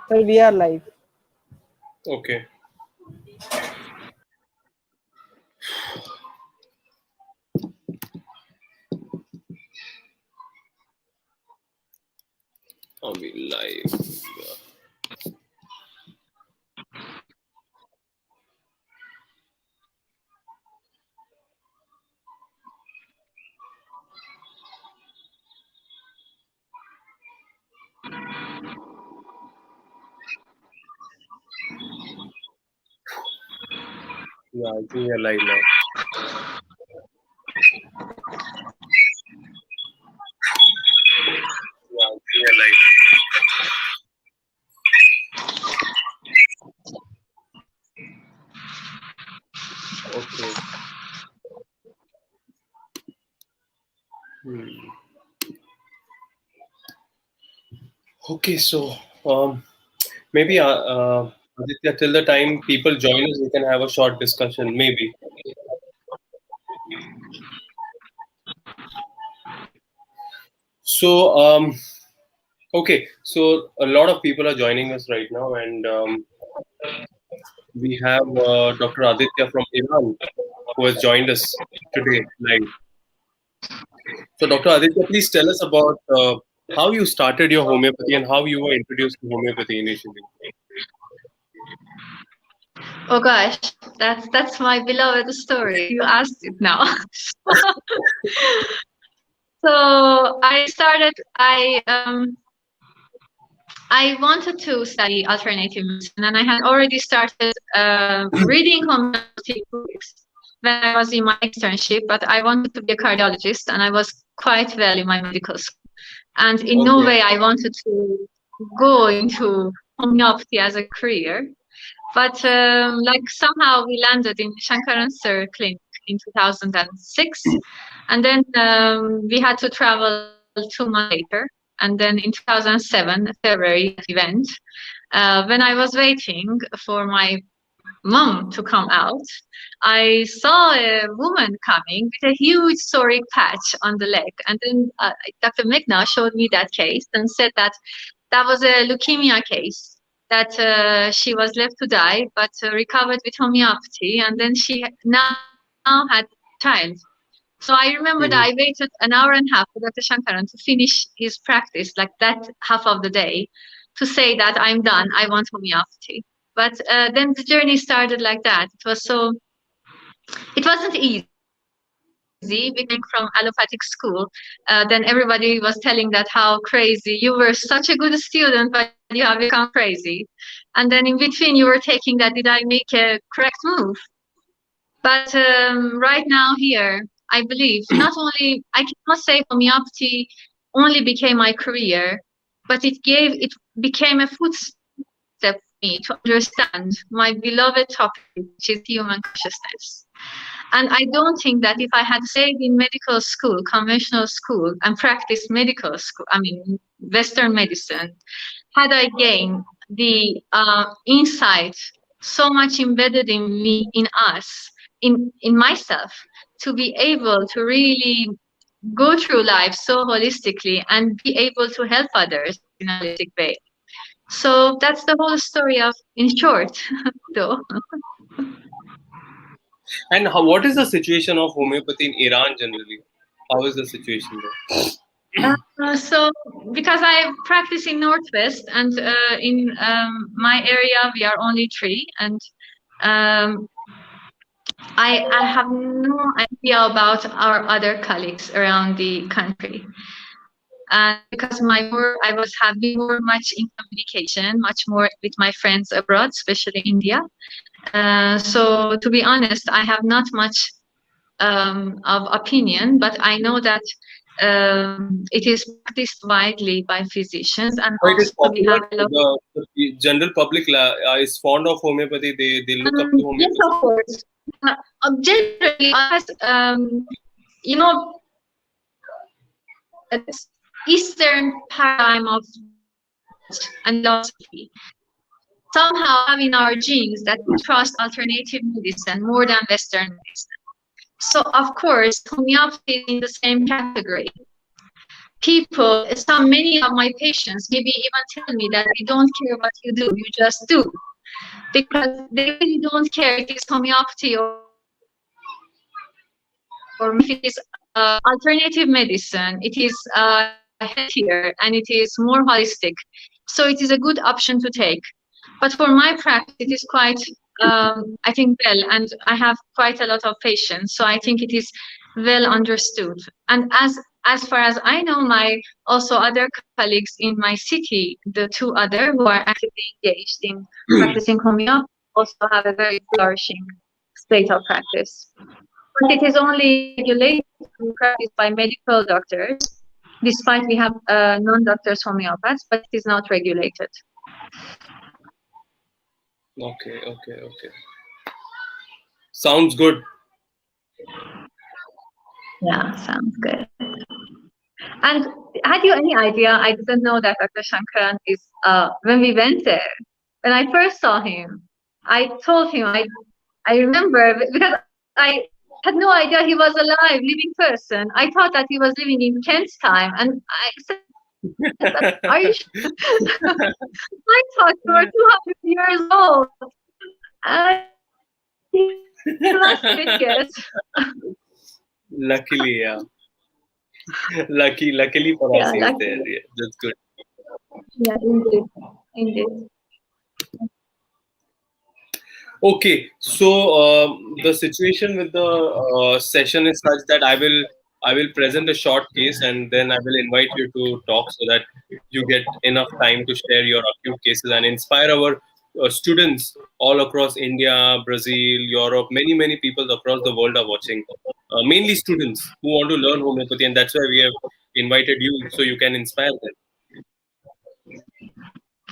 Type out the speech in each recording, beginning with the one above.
So we are live. Okay. Are we live? Yeah, I think we are live now. Yeah, I think we are live now. Okay. Okay, so maybe Aditya, till the time people join us, we can have a short discussion. Maybe. So okay, so a lot of people are joining us right now, and we have Dr. Aditya from Iran who has joined us today live. So, Dr. Aditya, please tell us about how you started your homeopathy and how you were introduced to homeopathy initially. Oh gosh, that's my beloved story. You asked it now. So I wanted to study alternative medicine, and I had already started reading homeopathic books when I was in my externship. But I wanted to be a cardiologist, and I was quite well in my medical school. And in no way I wanted to go into homeopathy as a career. But like somehow we landed in Shankaran Sir Clinic in 2006, and then we had to travel 2 months later. And then in 2007, February, that event, when I was waiting for my mom to come out, I saw a woman coming with a huge psoriatic patch on the leg. And then Dr. Meghna showed me that case and said that that was a leukemia case, that she was left to die, but recovered with homeopathy. And then she now had child. So I remember that I waited an hour and a half for Dr. Shankaran to finish his practice, like that half of the day, to say that I'm done, I want homeopathy. But then the journey started like that. It wasn't easy. We came from allopathic school. Then everybody was telling that how crazy, you were such a good student, but you have become crazy. And then in between you were taking that, did I make a correct move? But right now here, I believe not only, I cannot say homeopathy only became my career, but it became a footstep for me to understand my beloved topic, which is human consciousness. And I don't think that if I had stayed in medical school, conventional school, and practiced medical school, I mean, Western medicine, had I gained the insight so much embedded in me, in us, in myself, to be able to really go through life so holistically and be able to help others in a holistic way. So that's the whole story of, in short, though. And what is the situation of homeopathy in Iran generally? How is the situation there? So, because I practice in Northwest, and in my area we are only 3, and I have no idea about our other colleagues around the country. And because I was having more much in communication, much more with my friends abroad, especially India. So to be honest, I have not much of opinion, but I know that it is practiced widely by physicians, and So it is also we popular. have a lot. The general public is fond of homeopathy. They look up to Yes, homeopathy. of course. Generally, as you know, this Eastern paradigm of and philosophy somehow have in our genes that we trust alternative medicine more than Western medicine. So of course, homeopathy is in the same category. many of my patients maybe even tell me that we don't care what you do, you just do. Because they really don't care if it is homeopathy or medicine, if it is alternative medicine, it is healthier and it is more holistic. So it is a good option to take. But for my practice, it is quite, I think, well, and I have quite a lot of patients, so I think it is well understood. And as far as I know, my also other colleagues in my city, the two other who are actively engaged in practicing homeopathy, also have a very flourishing state of practice. But it is only regulated to be practiced by medical doctors, despite we have non-doctors homeopaths, but it is not regulated. Okay. Sounds good. Yeah, sounds good. And had you any idea? I didn't know that Dr. Shankaran is, when we went there, when I first saw him, I told him, I remember because I had no idea he was alive, living person. I thought that he was living in Kent's time. And I said, "Are you sure?" I thought you were 200 years old. And he lost it yet. Luckily, yeah. Luckily Yeah, for us, he's luckily. there. Yeah, that's good. Yeah, indeed. Indeed. Okay, so the situation with the session is such that I will present a short case and then I will invite you to talk so that you get enough time to share your acute cases and inspire our students all across India, Brazil, Europe. Many people across the world are watching. Mainly students who want to learn homeopathy, and that's why we have invited you so you can inspire them.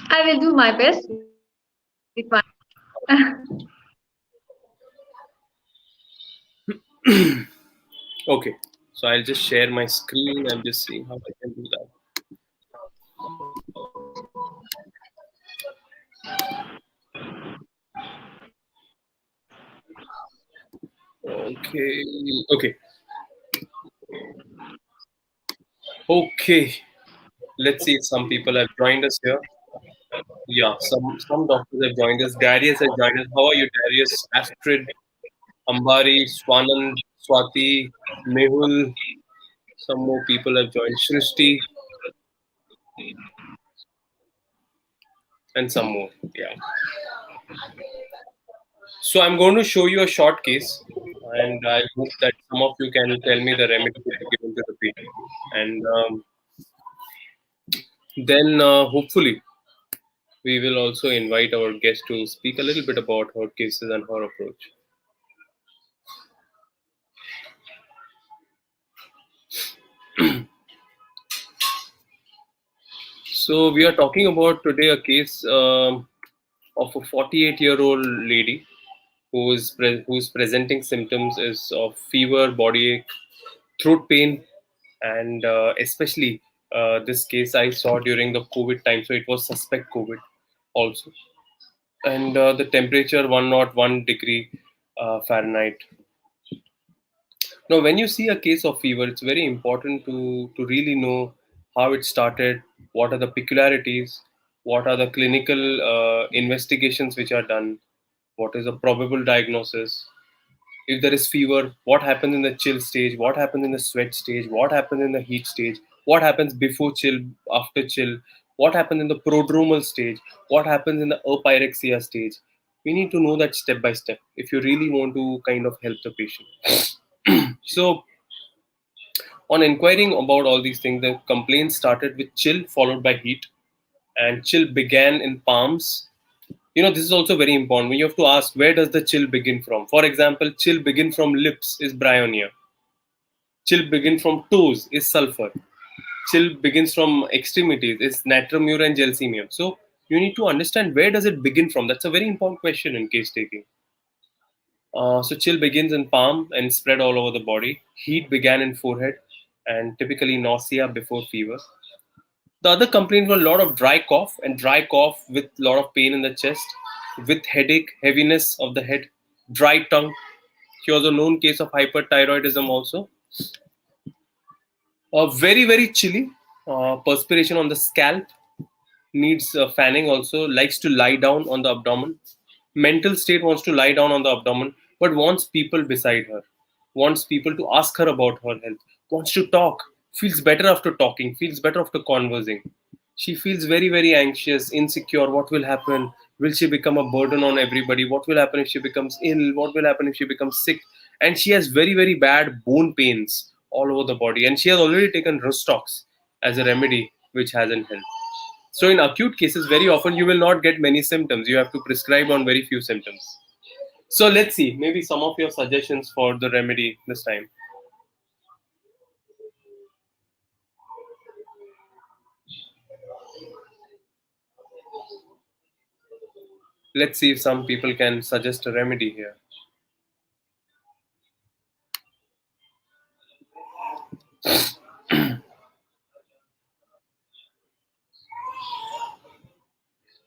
I will do my best with my. Okay, so I'll just share my screen. I'm just seeing how I can do that. Okay, okay, okay. Let's see if some people have joined us here. Yeah, some doctors have joined us. Darius has joined us. How are you, Darius? Astrid, Ambari, Swanand, Swati, Mehul. Some more people have joined. Shrishti and some more. Yeah. So I'm going to show you a short case, and I hope that some of you can tell me the remedy to be given to the patient, and then hopefully we will also invite our guest to speak a little bit about her cases and her approach. So we are talking about today a case of a 48-year-old lady who's presenting symptoms is of fever, body ache, throat pain, and especially this case I saw during the COVID time, so it was suspect COVID also, and the temperature 101 degree Fahrenheit. Now, when you see a case of fever, it's very important to really know how it started, what are the peculiarities, what are the clinical investigations which are done, what is the probable diagnosis. If there is fever, what happens in the chill stage, what happens in the sweat stage, what happens in the heat stage, what happens before chill, after chill, what happens in the prodromal stage, what happens in the apyrexia stage. We need to know that step by step if you really want to kind of help the patient. So, on inquiring about all these things, the complaint started with chill followed by heat, and chill began in palms. This is also very important. When you have to ask where does the chill begin from. For example, chill begin from lips is bryonia. Chill begin from toes is sulfur. Chill begins from extremities is natrium and gelsemium. So you need to understand where does it begin from. That's a very important question in case taking. So chill begins in palm and spread all over the body. Heat began in forehead and typically nausea before fever. The other complaint was a lot of dry cough with a lot of pain in the chest, with headache, heaviness of the head, dry tongue. He was a known case of hyperthyroidism also. Very chilly, Perspiration on the scalp, needs fanning also, likes to lie down on the abdomen. Mental state, wants to lie down on the abdomen, but wants people beside her, wants people to ask her about her health, wants to talk, feels better after talking, feels better after conversing. She feels very, very anxious, insecure. What will happen? Will she become a burden on everybody? What will happen if she becomes ill? What will happen if she becomes sick? And she has very, very bad bone pains all over the body. And she has already taken Rustox as a remedy, which hasn't helped. So in acute cases, very often you will not get many symptoms. You have to prescribe on very few symptoms. So let's see, maybe some of your suggestions for the remedy this time. Let's see if some people can suggest a remedy here.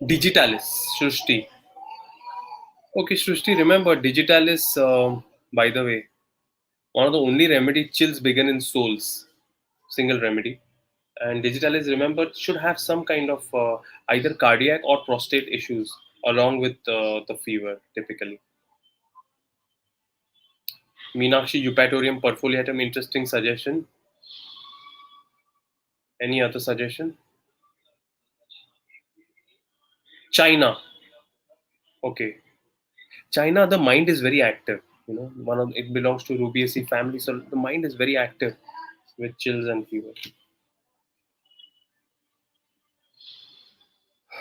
Digitalis, Shrushti. Okay, Shrushti, remember Digitalis, by the way, one of the only remedy chills begin in souls, single remedy. And Digitalis, remember, should have some kind of either cardiac or prostate issues along with the fever, typically. Meenakshi Eupatorium perfoliatum, interesting suggestion. Any other suggestion? China. Okay. China, the mind is very active. You know, one of it belongs to Rubiaceae family, so the mind is very active with chills and fever.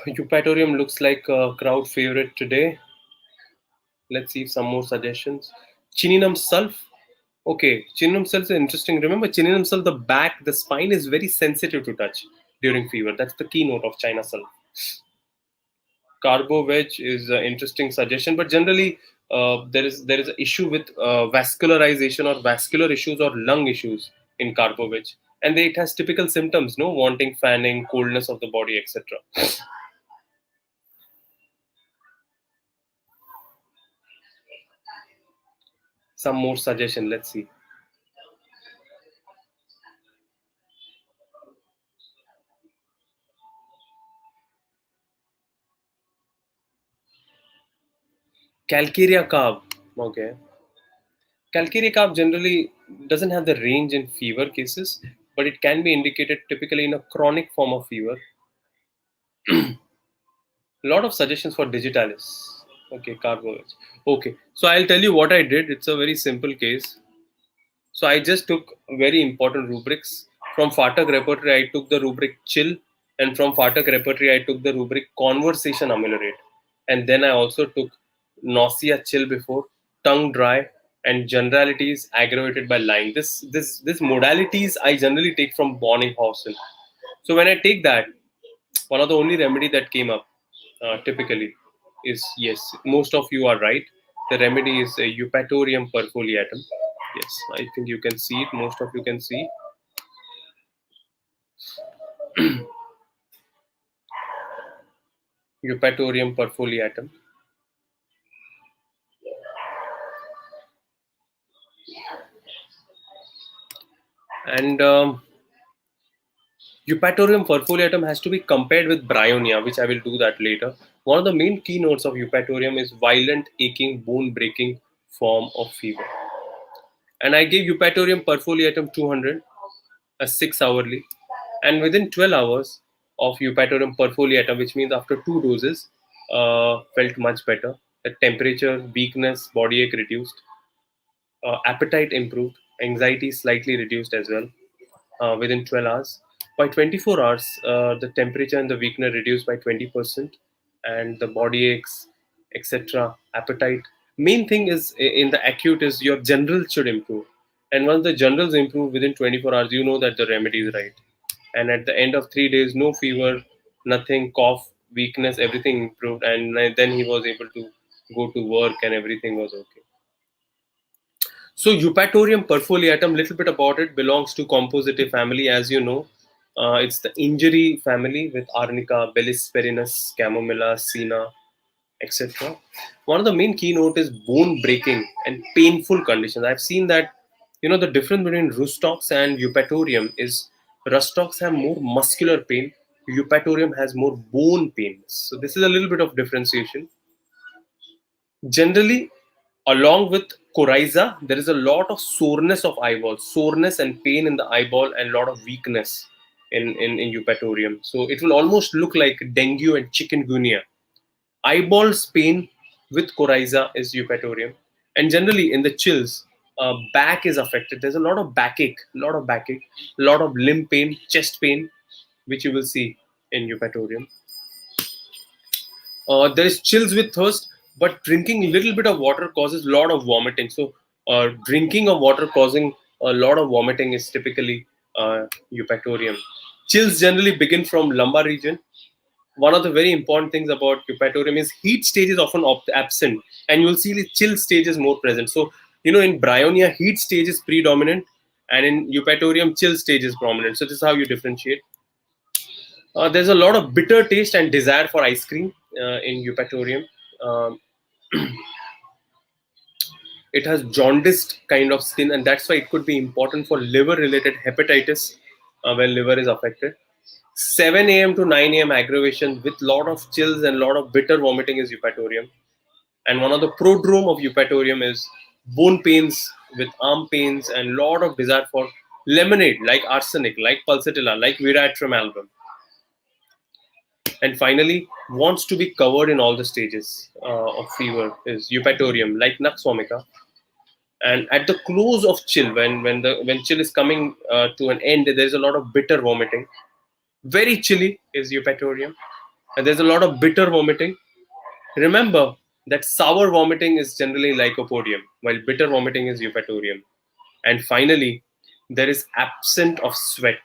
Eupatorium looks like a crowd favorite today. Let's see some more suggestions. Chininum sulf. Okay, chininum sulf is interesting. Remember, chininum sulf, the back, the spine is very sensitive to touch during fever. That's the keynote of China sulf. Carbo veg is an interesting suggestion, but generally there is an issue with vascularization or vascular issues or lung issues in carbo veg, and it has typical symptoms, no, wanting fanning, coldness of the body, etc. Some more suggestion. Let's see. Calcarea carb. Okay. Calcarea carb generally doesn't have the range in fever cases, but it can be indicated typically in a chronic form of fever. A lot of suggestions for digitalis. Okay, carbo. Okay, so I'll tell you what I did. It's a very simple case. So I just took very important rubrics. From Fatak repertory, I took the rubric chill, and from Fatak repertory, I took the rubric conversation ameliorate. And then I also took nausea chill before, tongue dry, and generalities aggravated by lying. This modalities I generally take from Bonninghausen. So when I take that, one of the only remedy that came up typically is, yes, most of you are right. The remedy is a Eupatorium perfoliatum. Yes, I think you can see it. Most of you can see. Eupatorium perfoliatum. And Eupatorium perfoliatum has to be compared with Bryonia, which I will do that later. One of the main keynotes of Eupatorium is violent, aching, bone-breaking form of fever. And I gave Eupatorium perfoliatum 200, a 6 hourly. And within 12 hours of Eupatorium perfoliatum, which means after 2 doses, felt much better. The temperature, weakness, body ache reduced, appetite improved, anxiety slightly reduced as well within 12 hours. By 24 hours, the temperature and the weakness reduced by 20%, and the body aches, etc., appetite. Main thing is in the acute is your general should improve. And once the generals improve within 24 hours, you know that the remedy is right. And at the end of 3 days, no fever, nothing, cough, weakness, everything improved. And then he was able to go to work and everything was okay. So Eupatorium perfoliatum, little bit about it, belongs to Compositae family, as you know. It's the injury family with Arnica, Bellisperinus, Camomilla, Sina, etc. One of the main keynote is bone breaking and painful conditions. I've seen that, the difference between Rustox and Eupatorium is Rustox have more muscular pain. Eupatorium has more bone pain. So this is a little bit of differentiation. Generally, along with coryza, there is a lot of soreness of eyeball, soreness and pain in the eyeball, and a lot of weakness in Eupatorium. So it will almost look like dengue and chikungunya. Eyeballs pain with coryza is Eupatorium. And generally in the chills, back is affected. There's a lot of backache, a lot of limb pain, chest pain, which you will see in Eupatorium. There is chills with thirst, but drinking a little bit of water causes a lot of vomiting. So, drinking of water causing a lot of vomiting is typically Eupatorium. Chills generally begin from lumbar region. One of the very important things about Eupatorium is heat stage is often absent, and you will see the chill stage is more present. So, in Bryonia, heat stage is predominant, and in Eupatorium, chill stage is prominent. So, this is how you differentiate. There's a lot of bitter taste and desire for ice cream in Eupatorium. Um, it has jaundiced kind of skin, and that's why it could be important for liver-related hepatitis when liver is affected. 7 a.m. to 9 a.m. aggravation with lot of chills and lot of bitter vomiting is Eupatorium. And one of the prodrome of Eupatorium is bone pains with arm pains and lot of desire for lemonade, like arsenic, like pulsatilla, like Viratrem album. And finally, wants to be covered in all the stages of fever is Eupatorium, like Nux vomica. And at the close of chill, when chill is coming to an end, there is a lot of bitter vomiting. Very chilly is Eupatorium, and there's a lot of bitter vomiting. Remember that sour vomiting is generally Lycopodium, while bitter vomiting is Eupatorium. And finally, there is absent of sweat.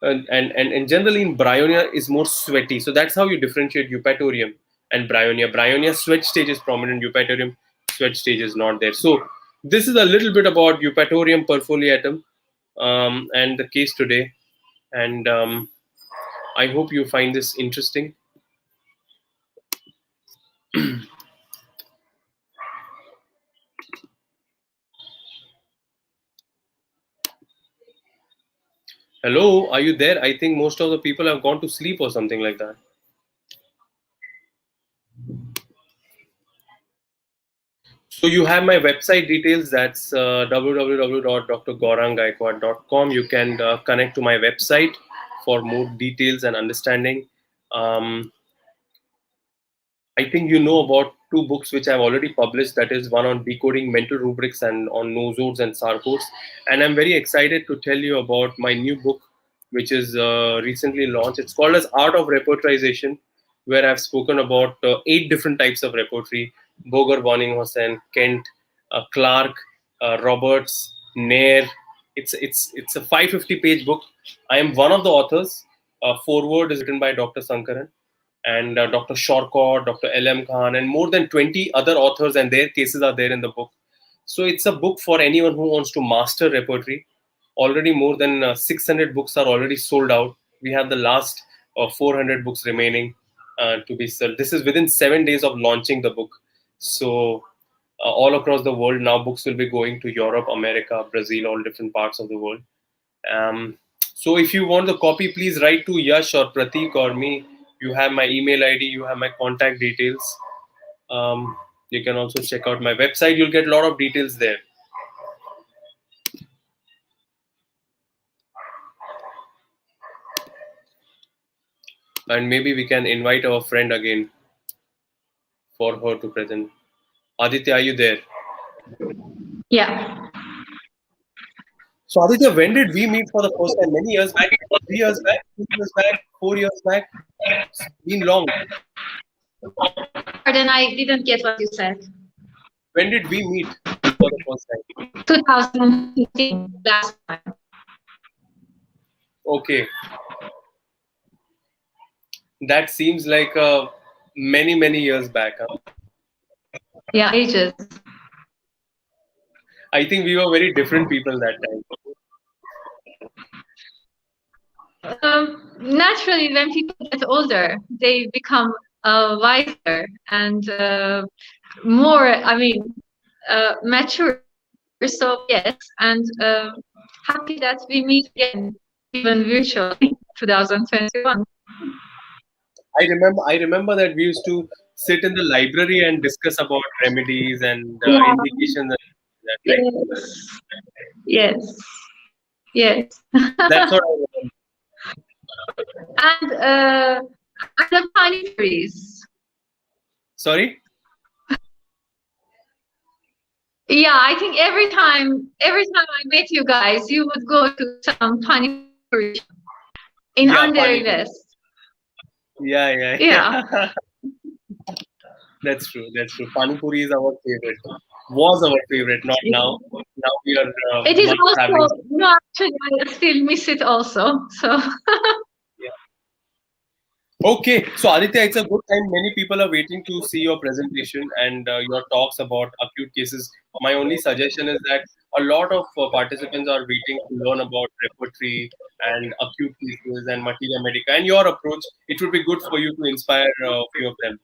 And generally in Bryonia is more sweaty. So that's how you differentiate Eupatorium and Bryonia. Bryonia sweat stage is prominent, Eupatorium sweat stage is not there. So this is a little bit about Eupatorium perfoliatum and the case today. And I hope you find this interesting. Hello, are you there? I think most of the people have gone to sleep or something like that. So you have my website details. That's www.drgauranghg.com. You can connect to my website for more details and understanding. Um, I think you know about two books which I've already published. That is one on decoding mental rubrics and on nosodes and sarcodes. And I'm very excited to tell you about my new book, which is recently launched. It's called as Art of Repertorisation, where I've spoken about 8 different types of repertory: Boger, Bonninghausen, Kent, Clark, Roberts, Nair. It's a 550-page book. I am one of the authors. Foreword is written by Dr. Sankaran and Dr. Shorkot, Dr. L.M. Khan, and more than 20 other authors, and their cases are there in the book. So it's a book for anyone who wants to master repertory. Already more than 600 books are already sold out. We have the last 400 books remaining to be sold. This is within 7 days of launching the book. So all across the world now, books will be going to Europe, America, Brazil, all different parts of the world. So if you want the copy, please write to Yash or Pratik or me. You have my email ID, you have my contact details. You can also check out my website. You'll get a lot of details there. And maybe we can invite our friend again for her to present. Aditya, are you there? Yeah. So Aditya, when did we meet for the first time? Many years back? 3 years back? 2 years back? 4 years back? It's been long. Pardon, I didn't get what you said. When did we meet for the first time? 2015, last time. Okay. That seems like many years back. Huh? Yeah, ages. I think we were very different people that time. Naturally, when people get older, they become wiser and more, mature. So yes, and happy that we meet again. even virtually, 2021. I remember that we used to sit in the library and discuss about remedies and Yeah. indications and that, right? Yes. Yes. Yes. That's what I remember. And the panipuris. Sorry? Yeah, I think every time I met you guys, you would go to some panipuri in Yeah, Andheri Pani Puri. West. Yeah, yeah, Yeah. yeah. That's true. That's true. Pani Puri is our favorite. Was our favorite, not now. Now we are It is not having. also, no, actually, I still miss it also. So, Yeah. Okay, so Aditya, it's a good time. Many people are waiting to see your presentation and your talks about acute cases. My only suggestion is that a lot of participants are waiting to learn about repertory and acute cases and materia medica. And your approach, it would be good for you to inspire a few of them.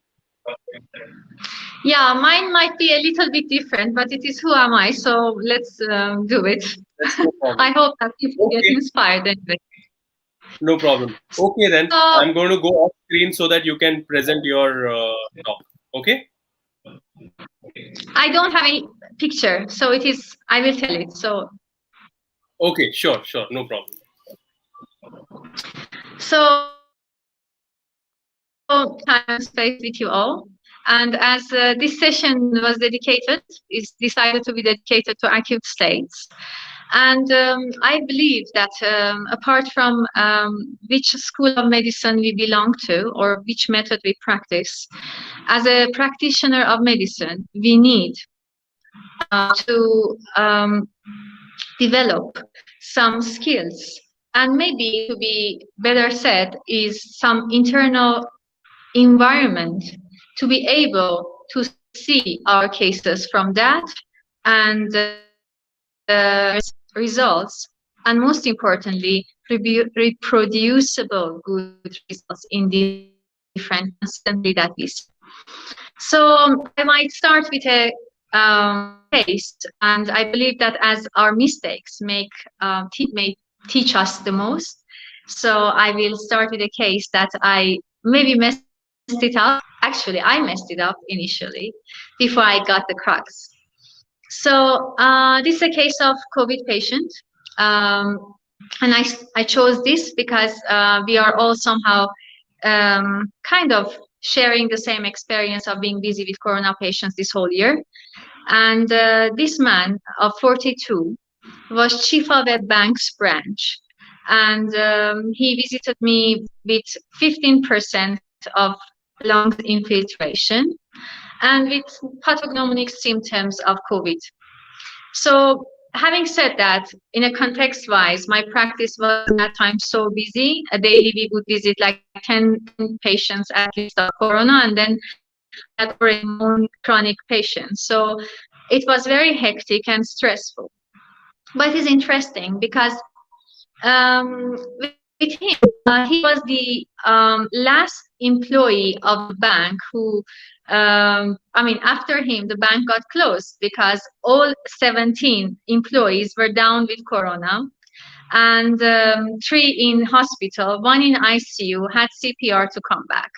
yeah, mine might be a little bit different, but it is who am I? So let's do it. That's no problem. I hope that people get Okay, inspired anyway. no problem. Okay, then So, I'm going to go off screen so that you can present your talk. Okay. I don't have any picture, so it is, I will tell it. So, Okay, sure, sure, no problem. time and space with you all. And as this session was dedicated, is decided to be dedicated to acute states. And I believe that apart from which school of medicine we belong to or which method we practice, as a practitioner of medicine, we need to develop some skills. And maybe to be better said, is some internal environment to be able to see our cases from that and results, and most importantly, reproducible good results in different constantly that we see. So I might start with a case, and I believe that as our mistakes may teach us the most. So I will start with a case that I maybe messed it up. Actually, I messed it up initially before I got the crux. So this is a case of COVID patient. Um, and I chose this because we are all somehow kind of sharing the same experience of being busy with corona patients this whole year. And this man of 42 was chief of a bank's branch. And he visited me with 15% of lung infiltration and with pathognomonic symptoms of COVID. So, having said that, in a context wise, my practice was at that time so busy. A daily we would visit like 10 patients at least of corona, and then I had already known chronic patients. So it was very hectic and stressful. But it's interesting because with him, he was the last employee of the bank who, after him, the bank got closed because all 17 employees were down with corona, and three in hospital, one in ICU, had CPR to come back.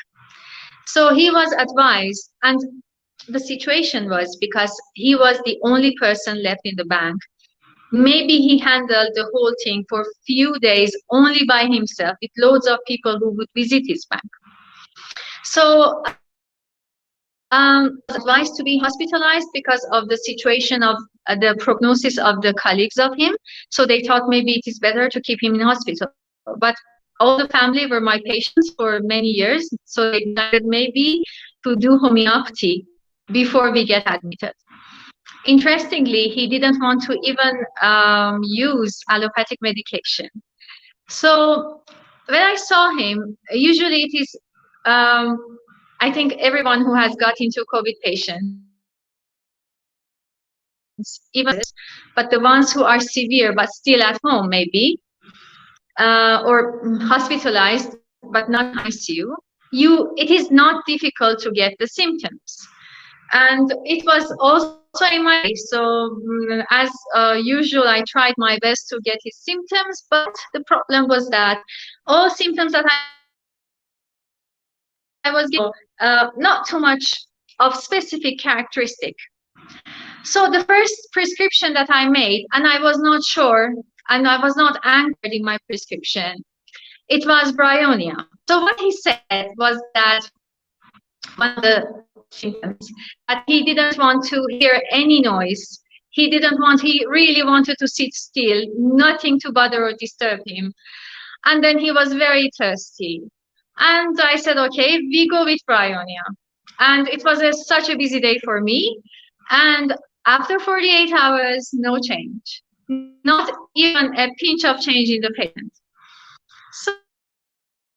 So he was advised, and the situation was because he was the only person left in the bank. Maybe he handled the whole thing for few days only by himself with loads of people who would visit his bank. So advised to be hospitalized because of the situation of the prognosis of the colleagues of him. So they thought maybe it is better to keep him in hospital. But all the family were my patients for many years. So they decided maybe to do homeopathy before we get admitted. Interestingly, he didn't want to even use allopathic medication. So when I saw him, usually it is, I think everyone who has got into COVID patients, even but the ones who are severe but still at home maybe, or hospitalized but not in ICU, it is not difficult to get the symptoms. And it was also in my place. So as usual, I tried my best to get his symptoms, but the problem was that all symptoms that I was getting not too much of specific characteristic. So the first prescription that I made, and I was not sure, and I was not anchored in my prescription, it was bryonia. So what he said was that one of the symptoms, that he didn't want to hear any noise. He really wanted to sit still, nothing to bother or disturb him. And then he was very thirsty. And I said, okay, we go with bryonia. And it was such a busy day for me. And after 48 hours, no change, not even a pinch of change in the patient. So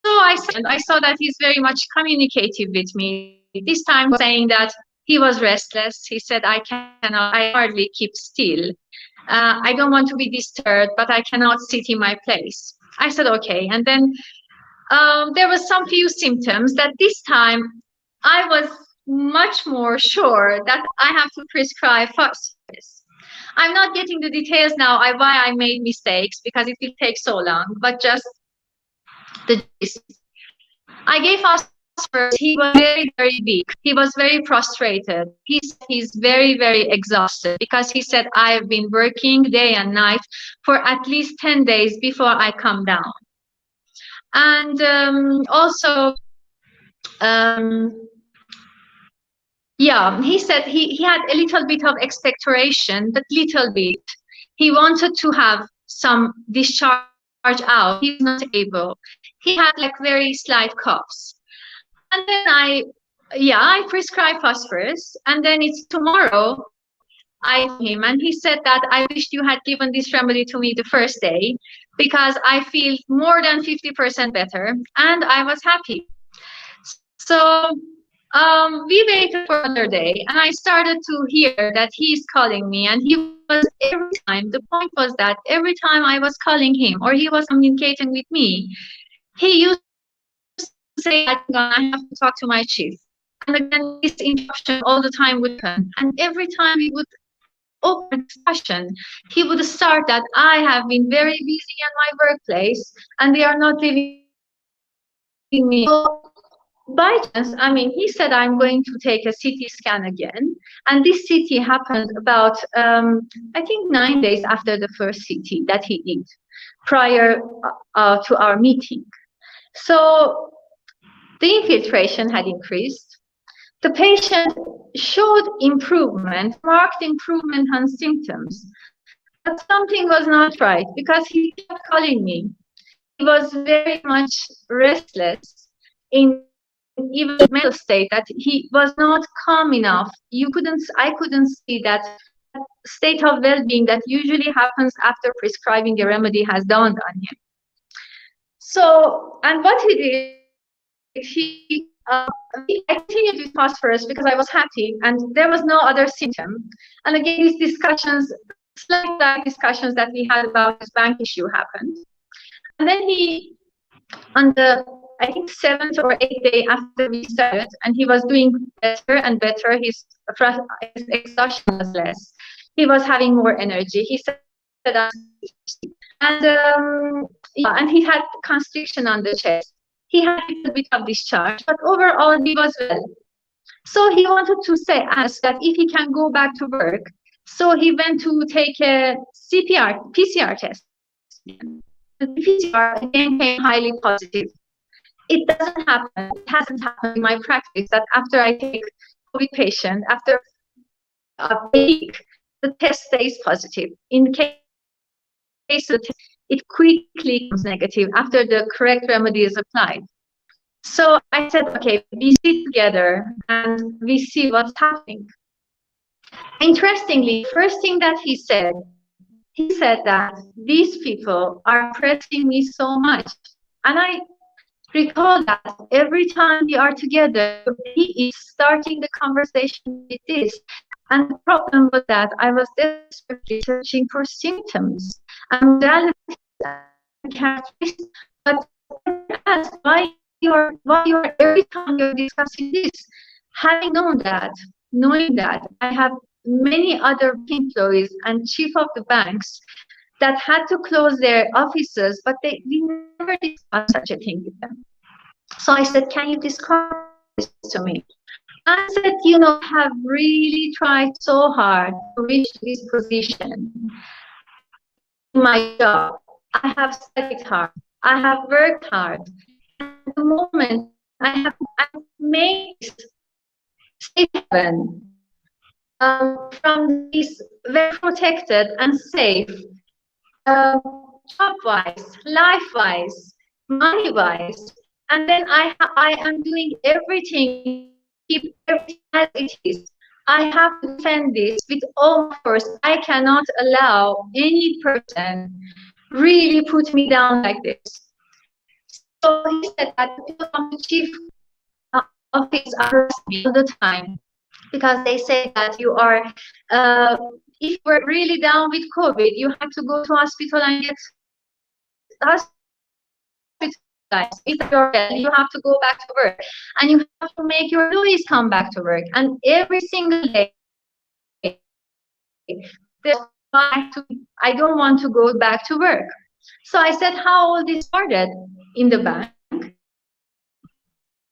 I saw that he's very much communicative with me. This time was saying that he was restless. He said, I hardly keep still. I don't want to be disturbed, but I cannot sit in my place. I said, okay. And then there was some few symptoms that this time I was much more sure that I have to prescribe phosphorus. I'm not getting the details now why I made mistakes because it will take so long, but just the gist. I gave phosphorus. He was very, very weak. He was very frustrated. He's very, very exhausted because he said, I've been working day and night for at least 10 days before I come down. And also, yeah, he said he had a little bit of expectoration, but little bit. He wanted to have some discharge out. He was not able. He had like very slight coughs. And then I prescribed phosphorus. And then it's tomorrow. I told him, and he said that I wished you had given this remedy to me the first day because I feel more than 50% better, and I was happy. So we waited for another day, and I started to hear that he's calling me, and he was every time. The point was that every time I was calling him or he was communicating with me, he used to say, I have to talk to my chief. And again, this interruption all the time would happen. And every time we would open discussion, he would start that I have been very busy in my workplace and they are not leaving me. So by chance, he said, I'm going to take a CT scan again. And this CT happened about, I think 9 days after the first CT that he did prior to our meeting. So the infiltration had increased. The patient showed improvement, marked improvement on symptoms, but something was not right because he kept calling me. He was very much restless in even mental state that he was not calm enough. I couldn't see that state of well-being that usually happens after prescribing a remedy has dawned on him. So, and what he did, I continued with phosphorus because I was happy and there was no other symptom. And again, these discussions, slight discussions that we had about this bank issue happened. And then he, on the, I think 7th or 8th day after we started, and he was doing better and better. His exhaustion was less. He was having more energy. He said, and and he had constriction on the chest. He had a little bit of discharge, but overall he was well. So he wanted to ask that if he can go back to work. So he went to take a PCR test. The PCR again came highly positive. It hasn't happened in my practice that after I take COVID patient, after a week, the test stays positive. In case of the test, it quickly comes negative after the correct remedy is applied. So I said, okay, we sit together and we see what's happening. Interestingly, first thing that he said that these people are pressing me so much. And I recall that every time we are together, he is starting the conversation with this. And the problem was that I was desperately searching for symptoms and modalities and characteristics. But I asked why you're every time you're discussing this, having knowing that I have many other employees and chief of the banks that had to close their offices, but we never discussed such a thing with them. So I said, can you describe this to me? I said, I have really tried so hard to reach this position in my job. I have studied hard. I have worked hard. And at the moment, I've made this safe haven from this very protected and safe, job-wise, life-wise, money-wise, and then I am doing everything to keep everything as it is. I have to defend this with all my force. I cannot allow any person really put me down like this. So he said that people from the chief office arrest me all the time because they say that you are, if you're really down with COVID, you have to go to hospital and get hospitalized. If you're well, you have to go back to work, and you have to make your employees come back to work. And every single day, I don't want to go back to work. So I said, how all this started in the bank.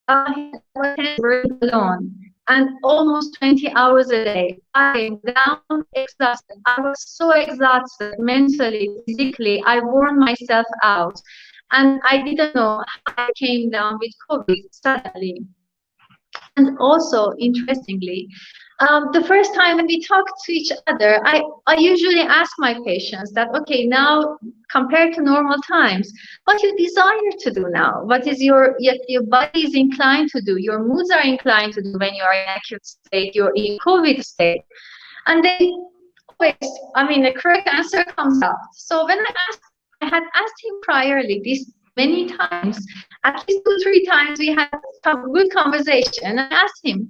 I was working alone, and almost 20 hours a day. I came down exhausted. I was so exhausted mentally, physically. I worn myself out, and I didn't know how I came down with COVID suddenly. And also, interestingly, the first time when we talk to each other, I usually ask my patients that, okay, now compared to normal times, what you desire to do now? What is your body is inclined to do? Your moods are inclined to do when you are in acute state, you're in COVID state. And they always, the correct answer comes out. So when I had asked him priorly this many times, at least 2-3 times we had some good conversation. I asked him.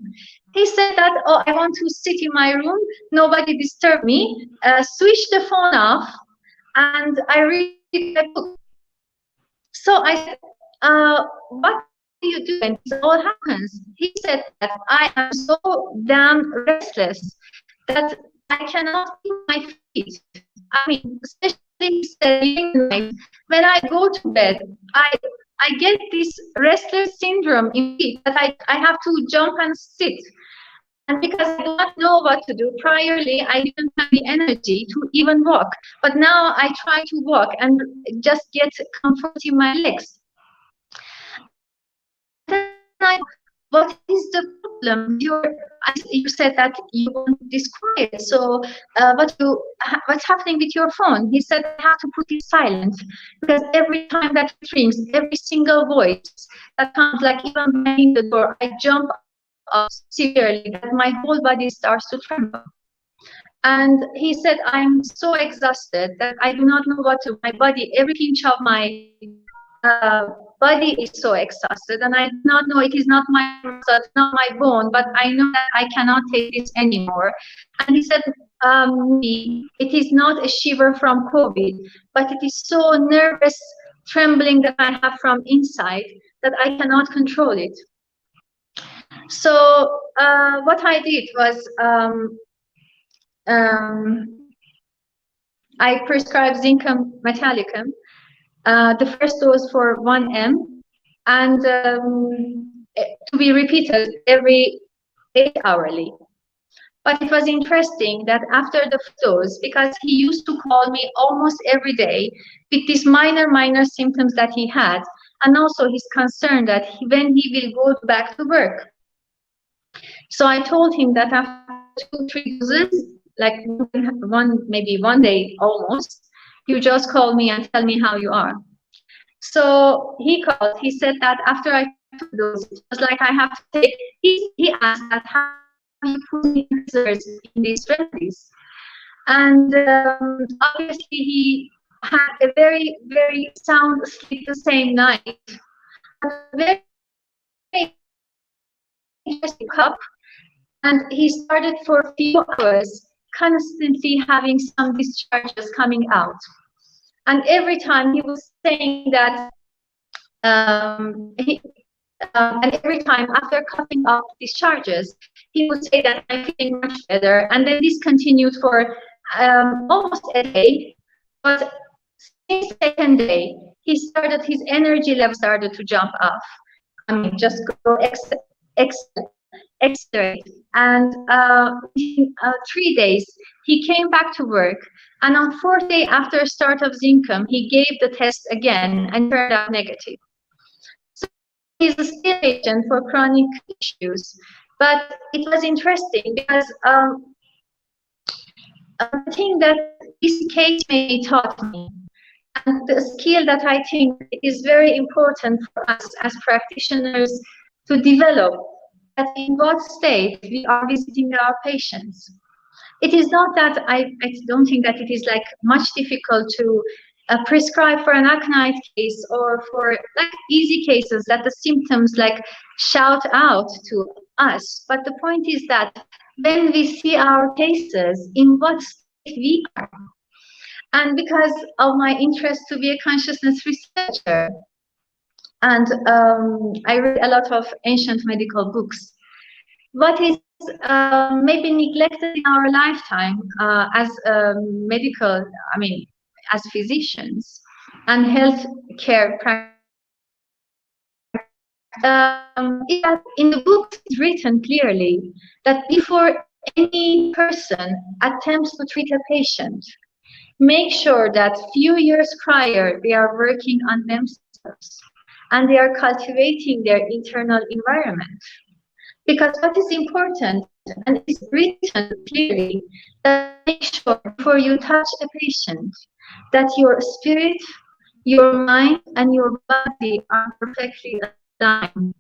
He said that, oh, I want to sit in my room, nobody disturb me, switch the phone off, and I read a book. So I said, what do you do when this all happens? He said that I am so damn restless that I cannot keep my feet. Especially he said, when I go to bed, I get this restless syndrome in feet that I have to jump and sit. And because I do not know what to do, priorly I didn't have the energy to even walk. But now I try to walk and just get comfort in my legs. Then what is the problem? You said that you want this quiet. So what's happening with your phone? He said, I have to put it silent because every time that it rings, every single voice that comes, like even banging the door, I jump up severely that my whole body starts to tremble. And he said, I'm so exhausted that I do not know what to do. My body, every pinch of my body is so exhausted, and I do not know, it is not my muscle, it's not my bone, but I know that I cannot take this anymore. And he said, it is not a shiver from COVID, but it is so nervous trembling that I have from inside that I cannot control it. So what I did was I prescribed zincum metallicum, the first dose for 1 m, and to be repeated every 8 hourly. But it was interesting that after the dose, because he used to call me almost every day with these minor symptoms that he had, and also his concern that when he will go back to work. So I told him that after 2-3 doses, like maybe one day almost, you just call me and tell me how you are. So he called. He said that after I took those, it was like I have to take. He asked that how you put in these remedies, and obviously he had a very sound sleep the same night. Very interesting cup, and he started for a few hours constantly having some discharges coming out. And every time he was saying that And every time after coughing up discharges, he would say that I'm feeling much better. And then this continued for almost a day. But since the second day, his energy level started to jump up. I mean, just go accelerate. And in 3 days, he came back to work. And on fourth day after start of Zincum, he gave the test again and turned out negative. So he's still a patient for chronic issues. But it was interesting because the thing that this case maybe taught me, and the skill that I think is very important for us as practitioners to develop, that in what state we are visiting our patients. It is not that I don't think that it is like much difficult to prescribe for an acnite case or for like easy cases that the symptoms like shout out to us. But the point is that when we see our cases, in what state we are. And because of my interest to be a consciousness researcher, and I read a lot of ancient medical books, what is maybe neglected in our lifetime as medical, I mean, as physicians and healthcare practitioners, is that in the book it's written clearly that before any person attempts to treat a patient, make sure that few years prior they are working on themselves and they are cultivating their internal environment. Because what is important, and it's written clearly, that make sure before you touch a patient that your spirit, your mind, and your body are perfectly aligned.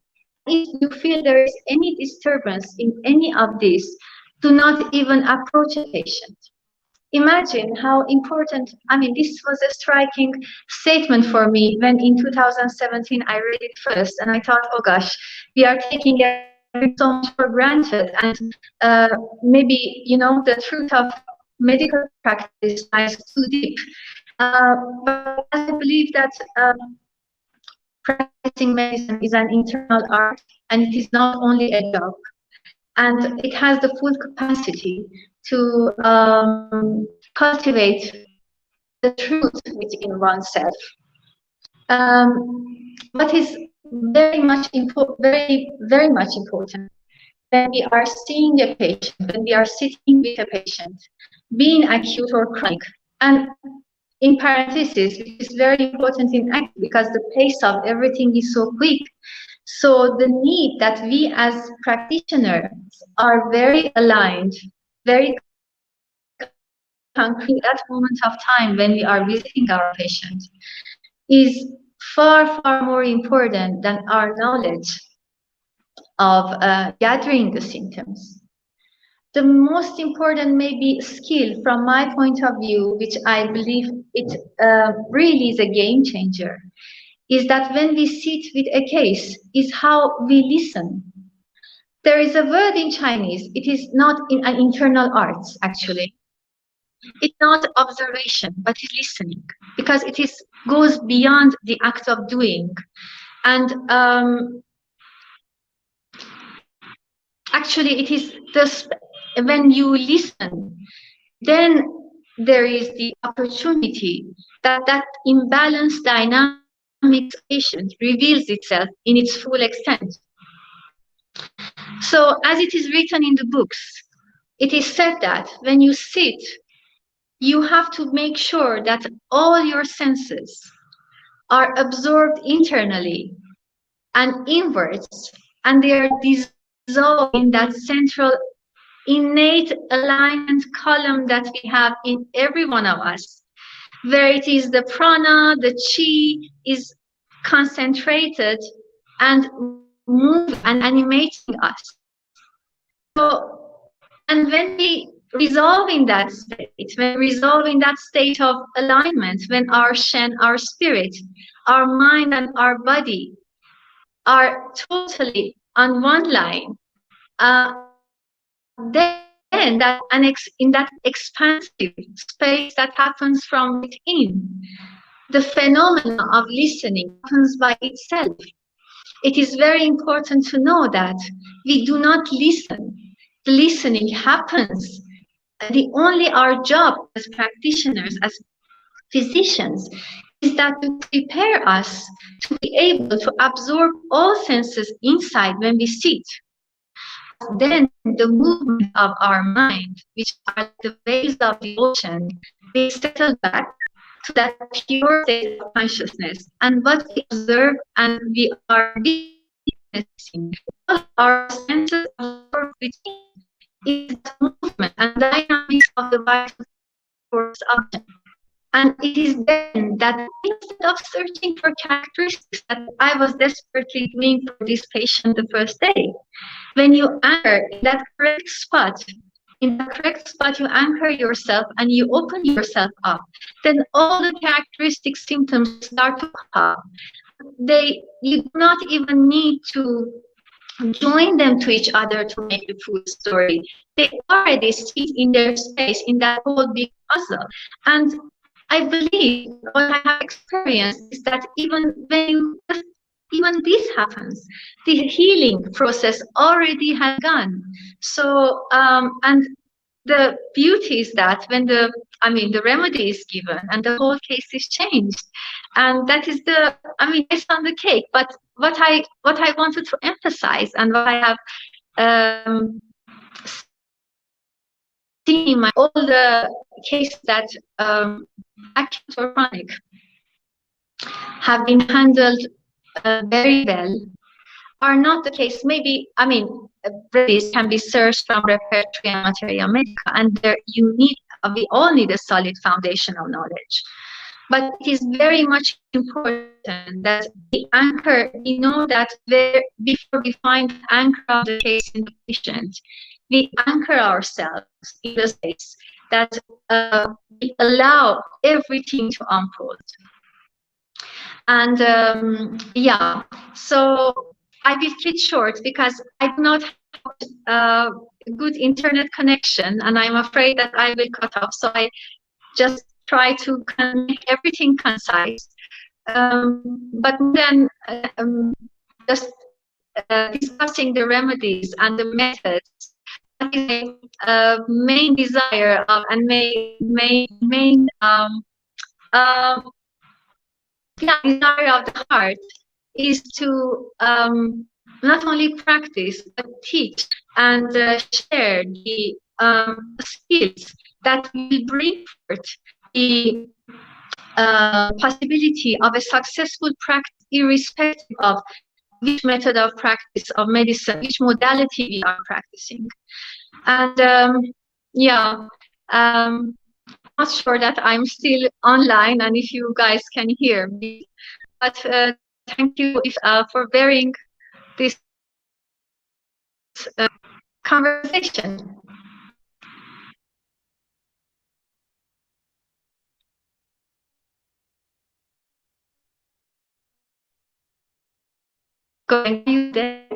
If you feel there is any disturbance in any of these, do not even approach a patient. Imagine how important, I mean, this was a striking statement for me when in 2017 I read it first and I thought, oh gosh, we are taking everything so much for granted, and maybe, you know, the truth of medical practice lies too deep. But I believe that practicing medicine is an internal art, and it is not only a job, and it has the full capacity to cultivate the truth within oneself. What is very much important when we are seeing a patient, when we are sitting with a patient, being acute or chronic, and in parentheses, which is very important in acute because the pace of everything is so quick. So the need that we as practitioners are very aligned, very concrete at that moment of time when we are visiting our patient is far, far more important than our knowledge of gathering the symptoms. The most important maybe skill from my point of view, which I believe it really is a game changer, is that when we sit with a case, is how we listen. There is a word in Chinese, it is not in an internal arts actually. It's not observation, but it's listening, because it is goes beyond the act of doing. And actually it is this, when you listen, then there is the opportunity that that imbalanced dynamics patient reveals itself in its full extent. So as it is written in the books, it is said that when you sit, you have to make sure that all your senses are absorbed internally and inwards, and they are dissolved in that central innate alignment column that we have in every one of us, where it is the prana, the chi is concentrated and moving and animating us. So, and when we resolve in that state, when we resolve in that state of alignment, when our Shen, our spirit, our mind and our body are totally on one line, then that in that expansive space that happens from within, the phenomena of listening happens by itself. It is very important to know that we do not listen. The listening happens. The only our job as practitioners, as physicians, is that to prepare us to be able to absorb all senses inside when we sit. Then the movement of our mind, which are the waves of the ocean, will settle back to that pure state of consciousness. And what we observe and we are witnessing, all our senses absorb within, is that movement and dynamics of the vital force of them. And it is then that instead of searching for characteristics that I was desperately doing for this patient the first day, when you anchor in that correct spot, you anchor yourself and you open yourself up, then all the characteristic symptoms start to pop up. You do not even need to join them to each other to make the full story. They already sit in their space in that whole big puzzle. And I believe what I have experienced is that even this happens, the healing process already has gone. So, and the beauty is that when the remedy is given and the whole case is changed, and that is it's on the cake. But what I wanted to emphasize and what I have seen in all the cases that acute or chronic have been handled very well are not the case. Maybe, remedies can be searched from Repertory and Materia Medica, and we all need a solid foundational knowledge. But it is very much important that we know that before we find the anchor of the case in the patient, we anchor ourselves in the space that we allow everything to unfold. And so I will keep short because I do not have a good internet connection, and I'm afraid that I will cut off. So I just try to make everything concise. But then just discussing the remedies and the methods, that is a main desire and main desire of the heart is to not only practice but teach and share the skills that will bring forth the possibility of a successful practice, irrespective of which method of practice of medicine, which modality we are practicing. And not sure that I'm still online and if you guys can hear me, but thank you for bearing this conversation. Gaurang, are you there?